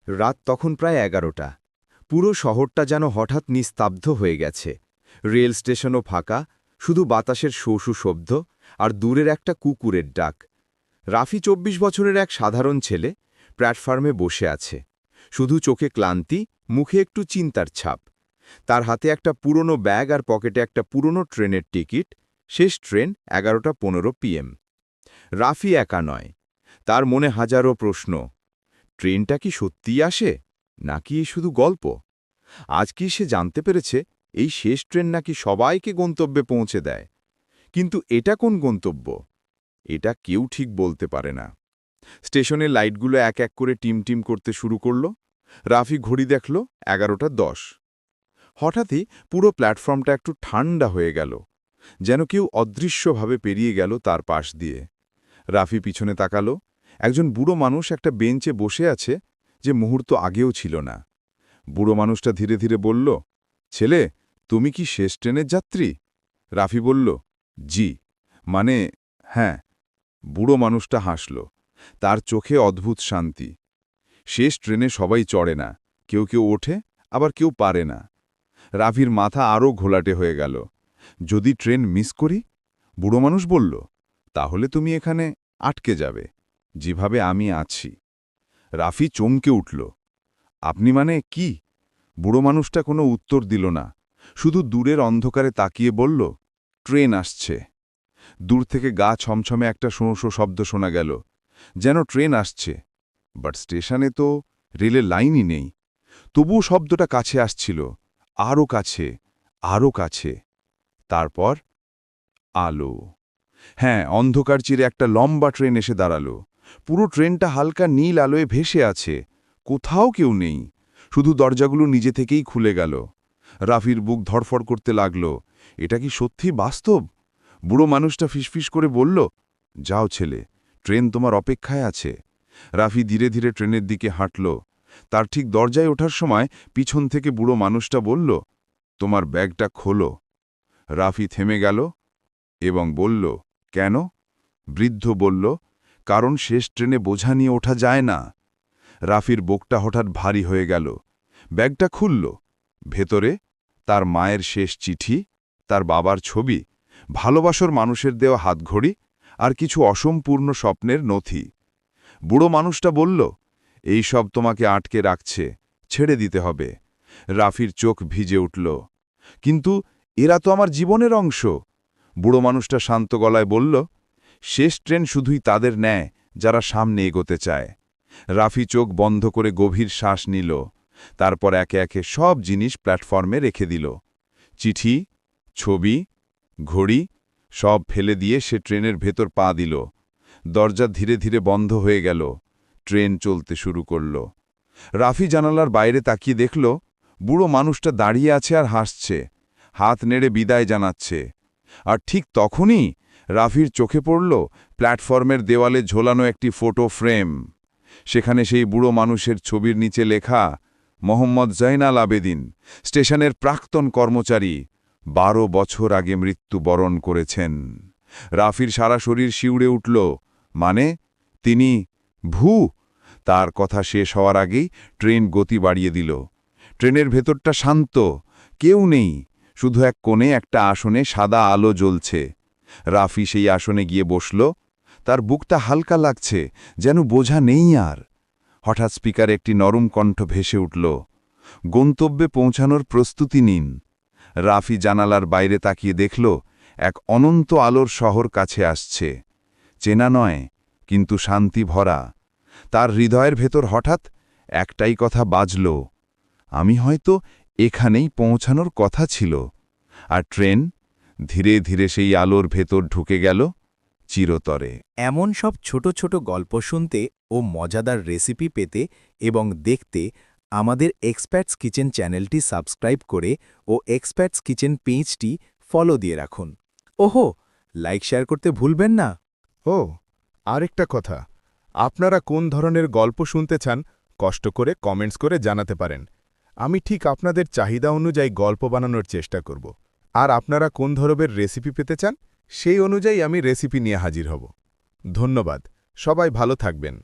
রাত তখন প্রায় ১১টা। পুরো শহরটা যেন হঠাৎ নিস্তব্ধ হয়ে গেছে। রেল স্টেশনও ফাঁকা, শুধু বাতাসের শোষু শব্দ আর দূরের একটা কুকুরের ডাক। রাফি ২৪ বছরের এক সাধারণ ছেলে, প্ল্যাটফর্মে বসে আছে। শুধু চোখে ক্লান্তি, মুখে একটু চিন্তার ছাপ। তার হাতে একটা পুরনো ব্যাগ আর পকেটে একটা পুরনো ট্রেনের টিকিট। শেষ ট্রেন ১১:১৫ PM। রাফি একা নয়, তার মনে হাজারো প্রশ্ন। ট্রেনটা কি সত্যিই আসে, নাকি শুধু গল্প? আজ কি সে জানতে পেরেছে এই শেষ ট্রেন নাকি সবাইকে গন্তব্যে পৌঁছে দেয়? কিন্তু এটা কোন গন্তব্য? এটা কেউ ঠিক বলতে পারে না। স্টেশনের লাইটগুলো এক এক করে টিমটিম করতে শুরু করল। রাফি ঘড়ি দেখল ১১:১০। হঠাৎই পুরো প্ল্যাটফর্মটা একটু ঠান্ডা হয়ে গেল, যেন কেউ অদৃশ্যভাবে পেরিয়ে গেল তার পাশ দিয়ে। রাফি পিছনে তাকালো। একজন বুড়ো মানুষ একটা বেঞ্চে বসে আছে, যে মুহূর্ত আগেও ছিল না। বুড়ো মানুষটা ধীরে ধীরে বলল, ছেলে, তুমি কি শেষ ট্রেনের যাত্রী? রাফি বলল, জি, মানে হ্যাঁ। বুড়ো মানুষটা হাসল, তার চোখে অদ্ভুত শান্তি। শেষ ট্রেনে সবাই চড়ে না, কেউ কেউ ওঠে, আবার কেউ পারে না। রাফির মাথা আরও ঘোলাটে হয়ে গেল। যদি ট্রেন মিস করি? বুড়ো মানুষ বলল, তাহলে তুমি এখানে আটকে যাবে, যেভাবে আমি আছি। রাফি চমকে উঠল। আপনি মানে কি? বুড়ো মানুষটা কোনো উত্তর দিল না, শুধু দূরের অন্ধকারে তাকিয়ে বলল, ট্রেন আসছে। দূর থেকে গা ছমছমে একটা শোঁ শব্দ শোনা গেল, যেন ট্রেন আসছে। বাট স্টেশনে তো রেলের লাইনই নেই। তবুও শব্দটা কাছে আসছিল, আরও কাছে, আরও কাছে। তারপর আলো। হ্যাঁ, অন্ধকার চিরে একটা লম্বা ট্রেন এসে দাঁড়ালো। পুরো ট্রেনটা হালকা নীল আলোয় ভেসে আছে, কোথাও কেউ নেই, শুধু দরজাগুলো নিজে থেকেই খুলে গেল। রাফির বুক ধড়ফড় করতে লাগল। এটা কি সত্যি বাস্তব? বুড়ো মানুষটা ফিসফিস করে বলল, যাও ছেলে, ট্রেন তোমার অপেক্ষায় আছে। রাফি ধীরে ধীরে ট্রেনের দিকে হাঁটল। তার ঠিক দরজায় ওঠার সময় পিছন থেকে বুড়ো মানুষটা বলল, তোমার ব্যাগটা খোলো। রাফি থেমে গেল এবং বলল, কেন? বৃদ্ধ বলল, কারণ শেষ ট্রেনে বোঝা নিয়ে ওঠা যায় না। রাফির বুকটা হঠাৎ ভারী হয়ে গেল। ব্যাগটা খুলল। ভেতরে তার মায়ের শেষ চিঠি, তার বাবার ছবি, ভালোবাসার মানুষের দেওয়া হাতঘড়ি আর কিছু অসম্পূর্ণ স্বপ্নের নথি। বুড়ো মানুষটা বলল, এই সব তোমাকে আটকে রাখছে, ছেড়ে দিতে হবে। রাফির চোখ ভিজে উঠল। কিন্তু এরা তো আমার জীবনের অংশ। বুড়ো মানুষটা শান্ত গলায় বলল, শেষ ট্রেন শুধুই তাদের নেয় যারা সামনে এগোতে চায়। রাফি চোখ বন্ধ করে গভীর শ্বাস নিল। তারপর একে একে সব জিনিস প্ল্যাটফর্মে রেখে দিল। চিঠি, ছবি, ঘড়ি সব ফেলে দিয়ে সে ট্রেনের ভেতর পা দিল। দরজা ধীরে ধীরে বন্ধ হয়ে গেল। ট্রেন চলতে শুরু করল। রাফি জানালার বাইরে তাকিয়ে দেখল, বুড়ো মানুষটা দাঁড়িয়ে আছে আর হাসছে, হাত নেড়ে বিদায় জানাচ্ছে। আর ঠিক তখনই রাফির চোখে পড়ল প্ল্যাটফর্মের দেওয়ালে ঝোলানো একটি ফটো ফ্রেম। সেখানে সেই বুড়ো মানুষের ছবির নিচে লেখা, মোহাম্মদ জয়নাল আবেদিন, স্টেশনের প্রাক্তন কর্মচারী, ১২ বছর আগে মৃত্যুবরণ করেছেন। রাফির সারা শরীর শিউড়ে উঠল। মানে তিনি ভূ? তার কথা শেষ হওয়ার আগেই ট্রেন গতি বাড়িয়ে দিল। ট্রেনের ভেতরটা শান্ত, কেউ নেই, শুধু এক কোণে একটা আসনে সাদা আলো জ্বলছে। রাফি সেই আসনে গিয়ে বসল। তার বুকটা হালকা লাগছে, যেন বোঝা নেই আর। হঠাৎ স্পিকারে একটি নরম কণ্ঠ ভেসে উঠল, গন্তব্যে পৌঁছানোর প্রস্তুতি নিন। রাফি জানালার বাইরে তাকিয়ে দেখল, এক অনন্ত আলোর শহর কাছে আসছে। চেনা নয়, কিন্তু শান্তি ভরা। তার হৃদয়ের ভেতর হঠাৎ একটাই কথা বাজল, আমি হয়তো এখানেই পৌঁছানোর কথা ছিল। আর ট্রেন ধীরে ধীরে সেই আলোর ভেতর ঢুকে গেল চিরতরে। এমন সব ছোট ছোট গল্প শুনতে ও মজাদার রেসিপি পেতে এবং দেখতে আমাদের এক্সপার্টস কিচেন চ্যানেলটি সাবস্ক্রাইব করে ও এক্সপার্টস কিচেন পেজটি ফলো দিয়ে রাখুন। ওহো, লাইক শেয়ার করতে ভুলবেন না। ও, আরেকটা কথা, আপনারা কোন ধরনের গল্প শুনতে চান কষ্ট করে কমেন্টস করে জানাতে পারেন। আমি ঠিক আপনাদের চাহিদা অনুযায়ী গল্প বানানোর চেষ্টা করব। আর আপনারা কোন ধরনের রেসিপি পেতে চান সেই অনুযায়ী আমি রেসিপি নিয়ে হাজির হব। ধন্যবাদ, সবাই ভালো থাকবেন।